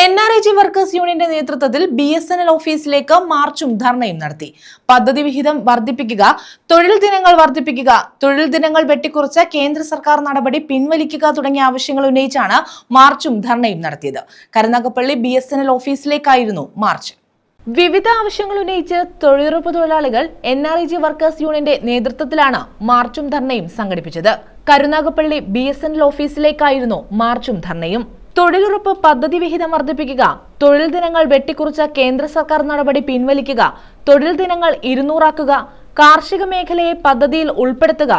NRIG workers യൂണിയന്റെ നേതൃത്വത്തിൽ BSNL ഓഫീസിലേക്ക് മാർച്ചും ധർണയും നടത്തി. പദ്ധതി വിഹിതം വർദ്ധിപ്പിക്കുക, തൊഴിൽ ദിനങ്ങൾ വർദ്ധിപ്പിക്കുക, തൊഴിൽ ദിനങ്ങൾ വെട്ടിക്കുറച്ച കേന്ദ്ര സർക്കാർ നടപടി പിൻവലിക്കുക തുടങ്ങിയ ആവശ്യങ്ങൾ ഉന്നയിച്ചാണ് മാർച്ചും ധർണയും നടത്തിയത്. കരുനാഗപ്പള്ളി BSNL ഓഫീസിലേക്കായിരുന്നു മാർച്ച്. വിവിധ ആവശ്യങ്ങൾ ഉന്നയിച്ച് തൊഴിലുറപ്പ് തൊഴിലാളികൾ NRIG വർക്കേഴ്സ് യൂണിയന്റെ നേതൃത്വത്തിലാണ് മാർച്ചും ധർണയും സംഘടിപ്പിച്ചത്. കരുനാഗപ്പള്ളി BSNL ഓഫീസിലേക്കായിരുന്നു മാർച്ചും ധർണയും. തൊഴിലുറപ്പ് പദ്ധതി വിഹിതം വർദ്ധിപ്പിക്കുക, തൊഴിൽ ദിനങ്ങൾ വെട്ടിക്കുറച്ച കേന്ദ്ര സർക്കാർ നടപടി പിൻവലിക്കുക, തൊഴിൽ ദിനങ്ങൾ 200 ആക്കുക, കാർഷിക മേഖലയെ പദ്ധതിയിൽ ഉൾപ്പെടുത്തുക,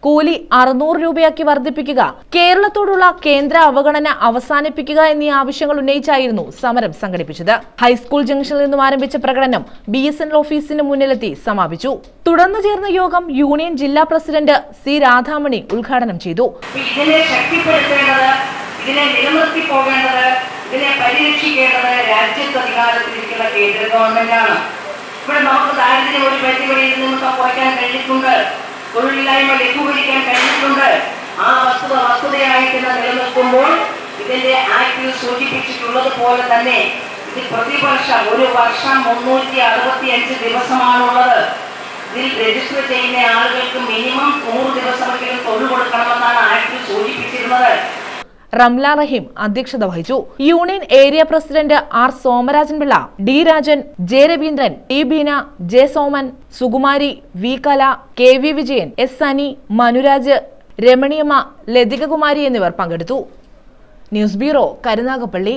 കൂലി 600 രൂപയാക്കി വർദ്ധിപ്പിക്കുക, കേരളത്തോടുള്ള കേന്ദ്ര അവഗണന അവസാനിപ്പിക്കുക എന്നീ ആവശ്യങ്ങൾ ഉന്നയിച്ചായിരുന്നു സമരം സംഘടിപ്പിച്ചത്. ഹൈസ്കൂൾ ജംഗ്ഷനിൽ നിന്നും ആരംഭിച്ച പ്രകടനം BSNL ഓഫീസിന് മുന്നിലെത്തി സമാപിച്ചു. തുടർന്ന് ചേർന്ന യോഗം യൂണിയൻ ജില്ലാ പ്രസിഡന്റ് C രാധാമണി ഉദ്ഘാടനം ചെയ്തു. ഇതിനെ നിലനിർത്തി പോകേണ്ടത്, ഇതിനെ പരിരക്ഷിക്കേണ്ടത് രാജ്യത്ത് അധികാരത്തിലിരിക്കുന്ന കേന്ദ്ര ഗവൺമെന്റാണ്. ഇവിടെ നമുക്ക് ദാരിദ്ര്യം ഒരു പരിധിവഴിയിൽ നിന്നൊക്കെ കുറയ്ക്കാൻ കഴിഞ്ഞിട്ടുണ്ട്, തൊഴിലില്ലായ്മ ലഘൂകരിക്കാൻ കഴിഞ്ഞിട്ടുണ്ട്. ആ വസ്തുതയായിട്ട് നിലനിൽക്കുമ്പോൾ ഇതിന്റെ ആക്ടിൽ സൂചിപ്പിച്ചിട്ടുള്ളത് പോലെ തന്നെ ഇത് പ്രതിവർഷം ഒരു വർഷം 365 ദിവസമാണുള്ളത്. ഇതിൽ രജിസ്റ്റർ ചെയ്യുന്ന ആളുകൾക്ക് മിനിമം 100 ദിവസമെങ്കിലും തൊഴിൽ കൊടുക്കണമെന്നാണ് ആക്ടിൽ സൂചിപ്പിച്ചിരുന്നത്. റംല റഹീം അധ്യക്ഷത വഹിച്ചു. Union area president R Somarajan Pillai, D Rajan, J Raveendran, T Beena, J Soman, Sukumari, V കല, KV വിജയൻ, S സനി, മനുരാജ്, രമണിയമ്മ, ലതികകുമാരി എന്നിവർ പങ്കെടുത്തു. News bureau, Karunagappally.